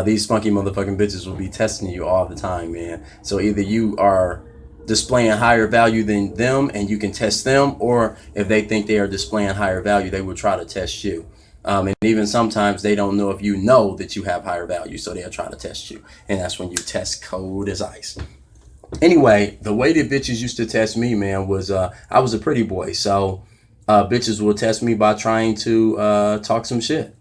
These spunky motherfucking bitches will be testing you all the time, man. So either you are displaying higher value than them and you can test them, or if they think they are displaying higher value, they will try to test you. And even sometimes they don't know if you know that you have higher value, so they'll try to test you. And that's when you test cold as ice. Anyway, the way that bitches used to test me, man, was I was a pretty boy. So bitches will test me by trying to talk some shit.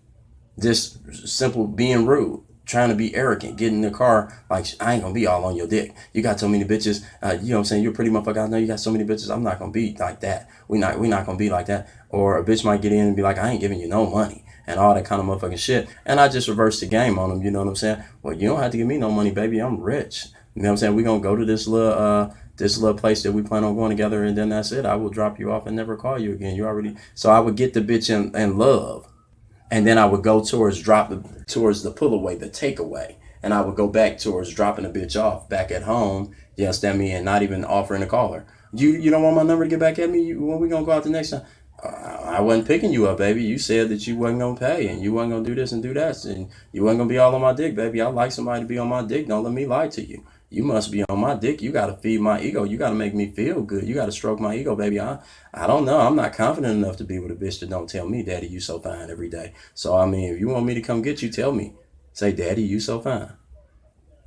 Just simple being rude, trying to be arrogant, get in the car like I ain't gonna be all on your dick. You got so many bitches, you know what I'm saying? You're a pretty motherfucker. I know you got so many bitches. I'm not gonna be like that. We not gonna be like that. Or a bitch might get in and be like, I ain't giving you no money and all that kind of motherfucking shit. And I just reverse the game on them. You know what I'm saying? Well, you don't have to give me no money, baby. I'm rich. You know what I'm saying? We gonna go to this little place that we plan on going together, and then that's it. I will drop you off and never call you again. You already. So I would get the bitch in love, and then I would go towards the pull away, the takeaway, and I would go back towards dropping the bitch off back at home. You understand me? And not even offering to call her. You don't want my number to get back at me? When we gonna go out the next time? I wasn't picking you up, baby. You said that you wasn't gonna pay and you wasn't gonna do this and do that, and you wasn't gonna be all on my dick, baby. I like somebody to be on my dick. Don't let me lie to you. You must be on my dick. You gotta feed my ego. You gotta make me feel good. You gotta stroke my ego, baby. I don't know. I'm not confident enough to be with a bitch that don't tell me, Daddy, you so fine every day. So I mean, if you want me to come get you, tell me. Say, Daddy, you so fine.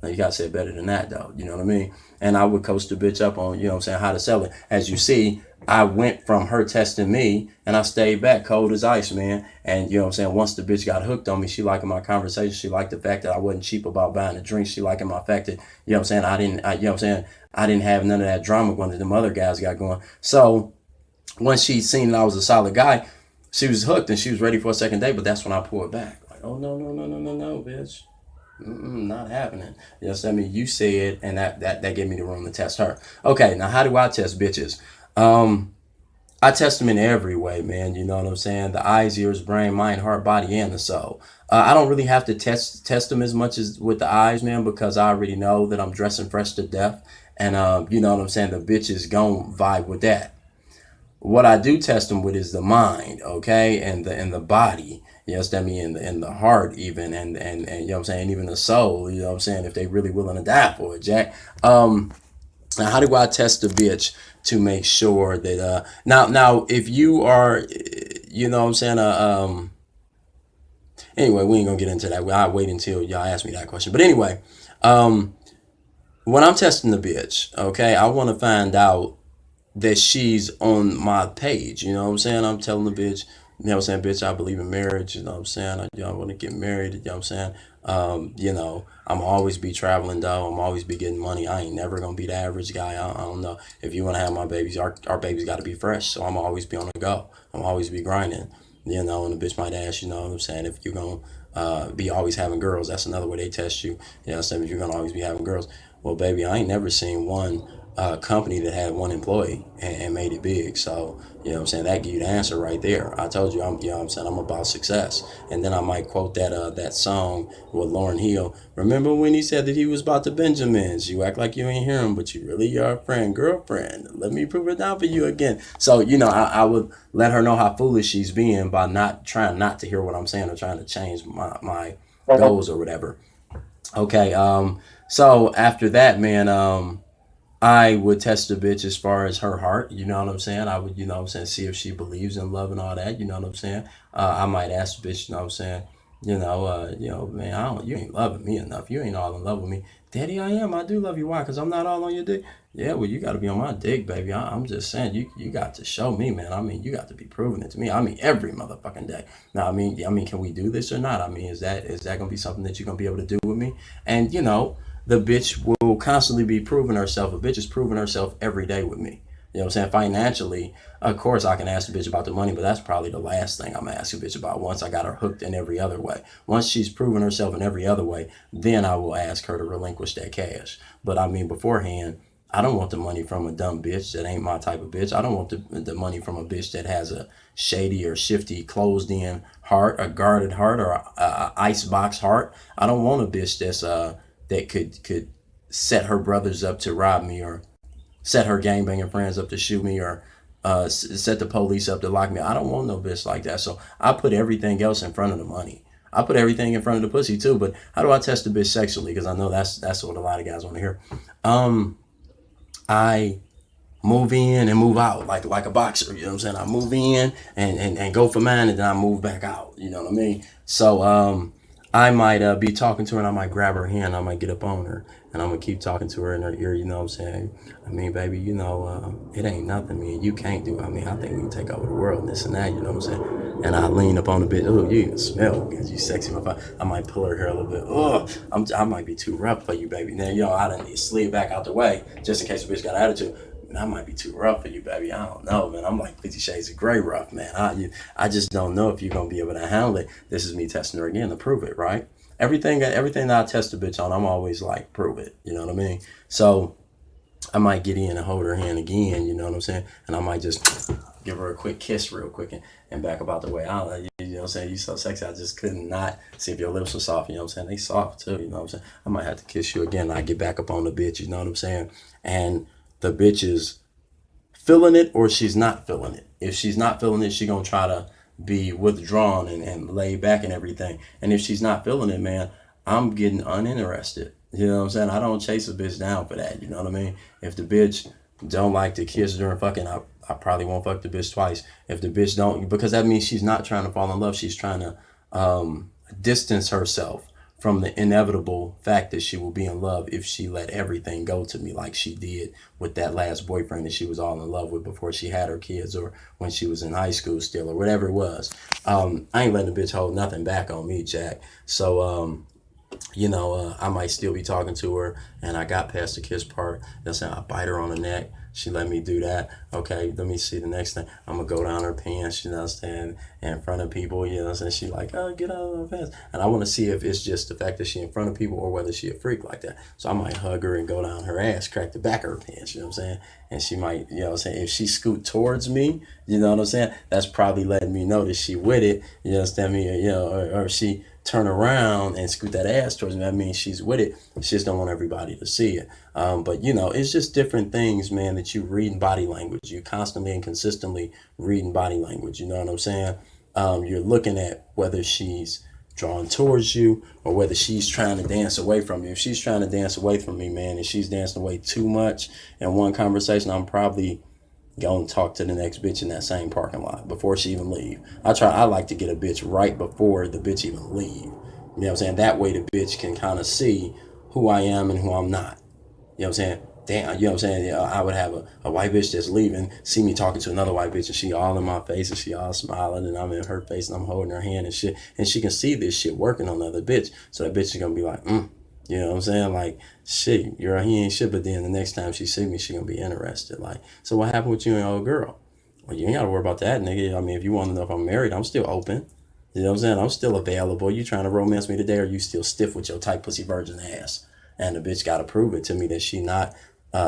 Now you gotta say it better than that though. You know what I mean? And I would coach the bitch up on, you know what I'm saying, how to sell it. As you see, I went from her testing me and I stayed back cold as ice, man. And you know what I'm saying, once the bitch got hooked on me, she liking my conversation. She liked the fact that I wasn't cheap about buying a drink. She liking my fact that, you know what I'm saying, you know what I'm saying, I didn't have none of that drama going that them other guys got going. So once she seen that I was a solid guy, she was hooked and she was ready for a second date, but that's when I pulled back. Like, oh no, no, no, no, no, no, bitch. Not happening. You know what I mean? You said, and that gave me the room to test her. Okay, now how do I test bitches? I test them in every way, man. You know what I'm saying? The eyes, ears, brain, mind, heart, body, and the soul. I don't really have to test them as much as with the eyes, man, because I already know that I'm dressing fresh to death, and you know what I'm saying. The bitches gon' vibe with that. What I do test them with is the mind, okay, and the body. You understand me? And the heart, even, and you know what I'm saying, even the soul. You know what I'm saying? If they really willing to die for it, Jack. Now, how do I test a bitch to make sure that now if you are, you know what I'm saying, anyway, we ain't gonna get into that. I'll wait until y'all ask me that question. But anyway, um, when I'm testing the bitch, okay, I want to find out that she's on my page. You know what I'm saying? I'm telling the bitch, you know what I'm saying, bitch, I believe in marriage. You know what I'm saying? I want to get married. You know what I'm saying? You know, I'm always be traveling though. I'm always be getting money. I ain't never gonna be the average guy. I don't know. If you want to have my babies, our babies got to be fresh. So I'm always be on the go. I'm always be grinding. You know, and the bitch might ask, you know what I'm saying, if you're gonna be always having girls. That's another way they test you. You know what I'm saying? If you're gonna always be having girls. Well, baby, I ain't never seen one company that had one employee and made it big. So, you know what I'm saying? That give you the answer right there. I told you, you know what I'm saying, I'm about success. And then I might quote that song with Lauryn Hill. Remember when he said that he was about the Benjamins? You act like you ain't hear him, but you really are a friend, girlfriend. Let me prove it down for you again. So, you know, I would let her know how foolish she's being by not trying not to hear what I'm saying or trying to change my goals or whatever. Okay, so after that, man, I would test the bitch as far as her heart. You know what I'm saying? I would, you know what I'm saying, see if she believes in love and all that. You know what I'm saying? I might ask the bitch, you know what I'm saying? Man, you ain't loving me enough. You ain't all in love with me. Daddy, I am. I do love you. Why? Because I'm not all on your dick. Yeah, well, you got to be on my dick, baby. I'm just saying, you got to show me, man. I mean, you got to be proving it to me. I mean, every motherfucking day. Now, I mean, can we do this or not? I mean, is that gonna be something that you're gonna be able to do with me? And you know, the bitch will constantly be proving herself. A bitch is proving herself every day with me. You know what I'm saying? Financially, of course, I can ask a bitch about the money, but that's probably the last thing I'm asking a bitch about once I got her hooked in every other way. Once she's proven herself in every other way, then I will ask her to relinquish that cash. But I mean, beforehand, I don't want the money from a dumb bitch that ain't my type of bitch. I don't want the money from a bitch that has a shady or shifty, closed in heart, a guarded heart, or a icebox heart. I don't want a bitch that could set her brothers up to rob me or set her gangbanging friends up to shoot me or set the police up to lock me. I don't want no bitch like that. So I put everything else in front of the money. I put everything in front of the pussy too. But how do I test a bitch sexually? Because I know that's what a lot of guys want to hear. Um, I move in and move out like a boxer. You know what I'm saying? I move in and go for mine, and then I move back out. You know what I mean? So I might be talking to her, and I might grab her hand. I might get up on her, and I'm gonna keep talking to her in her ear. You know what I'm saying? I mean, baby, you know, it ain't nothing, man. You can't do. I mean, I think we can take over the world and this and that. You know what I'm saying? And I lean up on the bitch. Oh, you can smell because you sexy. I might pull her hair a little bit. Oh, I might be too rough for you, baby. Now, yo, I done need to slid back out the way just in case the bitch got attitude. I might be too rough for you, baby. I don't know, man. I'm like 50 Shades of Grey rough, man. I just don't know if you're gonna be able to handle it. This is me testing her again to prove it, right? Everything that I test a bitch on, I'm always like, prove it. You know what I mean? So I might get in and hold her hand again. You know what I'm saying? And I might just give her a quick kiss real quick and back about the way out. You know what I'm saying? You so sexy. I just couldn't not see if your lips were soft. You know what I'm saying? They soft too. You know what I'm saying? I might have to kiss you again. I get back up on the bitch. You know what I'm saying? And the bitch is feeling it or she's not feeling it. If she's not feeling it, she gonna try to be withdrawn and lay back and everything. And if she's not feeling it, man, I'm getting uninterested. You know what I'm saying? I don't chase a bitch down for that. You know what I mean? If the bitch don't like to kiss during fucking, I probably won't fuck the bitch twice. If the bitch don't, because that means she's not trying to fall in love. She's trying to distance herself from the inevitable fact that she will be in love if she let everything go to me like she did with that last boyfriend that she was all in love with before she had her kids or when she was in high school still or whatever it was. I ain't letting the bitch hold nothing back on me, Jack. So, you know, I might still be talking to her and I got past the kiss part. That's saying I bite her on the neck. She let me do that. Okay, let me see the next thing. I'm gonna go down her pants, you know what I'm saying, in front of people, you know what I'm saying? She like, oh, get out of her pants. And I wanna see if it's just the fact that she in front of people or whether she a freak like that. So I might hug her and go down her ass, crack the back of her pants, you know what I'm saying? And she might, you know what I'm saying, if she scoot towards me, you know what I'm saying, that's probably letting me know that she with it, you understand me, you know, or she turn around and scoot that ass towards me, that means she's with it. She just don't want everybody to see it. But you know, it's just different things, man, that you read in body language. You constantly and consistently reading body language. You know what I'm saying? You're looking at whether she's drawn towards you or whether she's trying to dance away from you. If she's trying to dance away from me, man, and she's dancing away too much in one conversation, I'm probably go and talk to the next bitch in that same parking lot before she even leave. I like to get a bitch right before the bitch even leave. You know what I'm saying? That way the bitch can kind of see who I am and who I'm not. You know what I'm saying? Damn, you know what I'm saying? Yeah, I would have a white bitch that's leaving, see me talking to another white bitch, and she all in my face, and she all smiling, and I'm in her face, and I'm holding her hand and shit, and she can see this shit working on the other bitch, so that bitch is gonna be like, you know what I'm saying? Like, shit, he ain't shit, but then the next time she see me, she gonna be interested. Like, so what happened with you and your old girl? Well, you ain't gotta worry about that, nigga. I mean, if you want to know if I'm married, I'm still open. You know what I'm saying? I'm still available. You trying to romance me today, or you still stiff with your tight pussy virgin ass? And the bitch gotta prove it to me that she not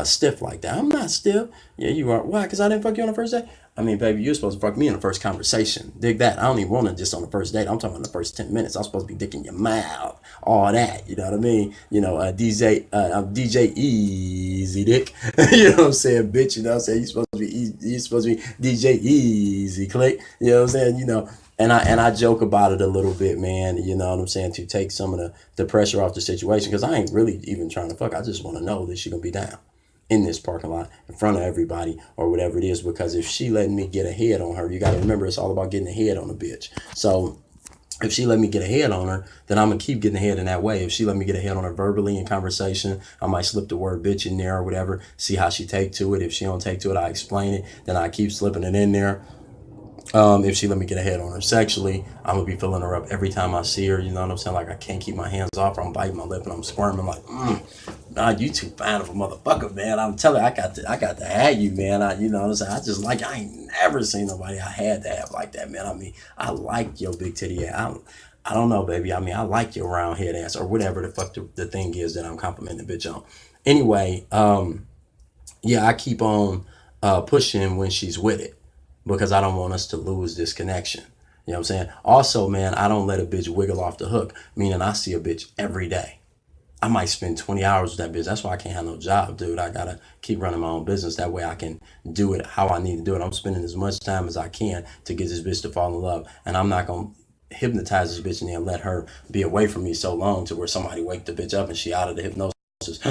stiff like that. I'm not stiff. Yeah, you are. Why? Because I didn't fuck you on the first day? I mean, baby, you're supposed to fuck me in the first conversation. Dig that. I don't even want it just on the first date. I'm talking about the first 10 minutes. I'm supposed to be dicking your mouth. All that. You know what I mean? You know, I'm DJ Easy Dick. You know what I'm saying, bitch? You know what I'm saying? You supposed to be DJ Easy Click. You know what I'm saying? You know, and I joke about it a little bit, man. You know what I'm saying, to take some of the pressure off the situation, because I ain't really even trying to fuck. I just want to know that she gonna be down in this parking lot in front of everybody or whatever it is. Because if she letting me get a head on her, you got to remember it's all about getting a head on a bitch. So if she let me get a head on her, then I'm gonna keep getting a head in that way. If she let me get a head on her verbally in conversation, I might slip the word bitch in there or whatever, see how she take to it. If she don't take to it, I explain it, then I keep slipping it in there. If she let me get a head on her sexually, I'm gonna be filling her up every time I see her. You know what I'm saying? Like, I can't keep my hands off her. I'm biting my lip and I'm squirming like, nah, you too fine of a motherfucker, man. I'm telling you, I got to have you, man. You know what I'm saying? I just like, I ain't never seen nobody I had to have like that, man. I mean, I like your big titty ass. I don't know, baby. I mean, I like your round head ass or whatever the fuck the thing is that I'm complimenting the bitch on. Anyway, yeah, I keep on pushing when she's with it, because I don't want us to lose this connection. You know what I'm saying? Also, man, I don't let a bitch wiggle off the hook, meaning I see a bitch every day. I might spend 20 hours with that bitch. That's why I can't have no job, dude. I gotta keep running my own business. That way I can do it how I need to do it. I'm spending as much time as I can to get this bitch to fall in love. And I'm not gonna hypnotize this bitch and then let her be away from me so long to where somebody wake the bitch up and she out of the hypnosis.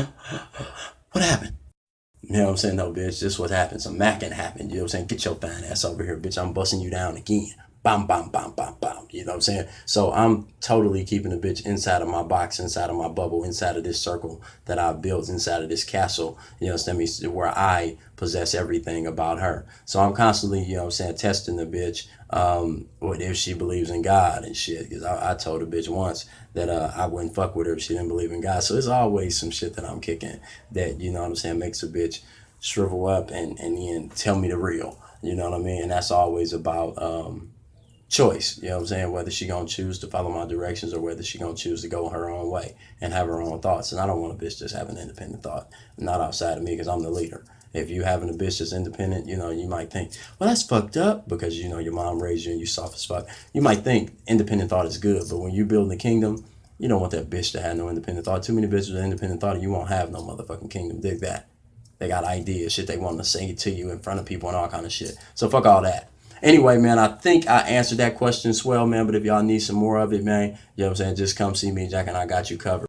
What happened? You know what I'm saying? No, bitch, this what happened. Some macking happened. You know what I'm saying? Get your fine ass over here, bitch. I'm busting you down again. Bam, bam, bam, bam, bam. You know what I'm saying? So I'm totally keeping the bitch inside of my box, inside of my bubble, inside of this circle that I've built, inside of this castle, you know what I'm saying, where I possess everything about her. So I'm constantly, you know what I'm saying, testing the bitch, what if she believes in God and shit. Because I told the bitch once that I wouldn't fuck with her if she didn't believe in God. So there's always some shit that I'm kicking that, you know what I'm saying, makes a bitch shrivel up and then tell me the real. You know what I mean? And that's always about choice, you know what I'm saying, whether she gonna choose to follow my directions or whether she gonna choose to go her own way and have her own thoughts. And I don't want a bitch just have an independent thought, not outside of me, because I'm the leader. If you having a bitch that's independent, you know, you might think, well, that's fucked up because, you know, your mom raised you and you soft as fuck. You might think independent thought is good, but when you build the kingdom, you don't want that bitch to have no independent thought. Too many bitches with independent thought and you won't have no motherfucking kingdom. Dig that. They got ideas, shit they want to say to you in front of people and all kind of shit. So fuck all that. Anyway, man, I think I answered that question swell, man. But if y'all need some more of it, man, you know what I'm saying, just come see me, Jack, and I got you covered.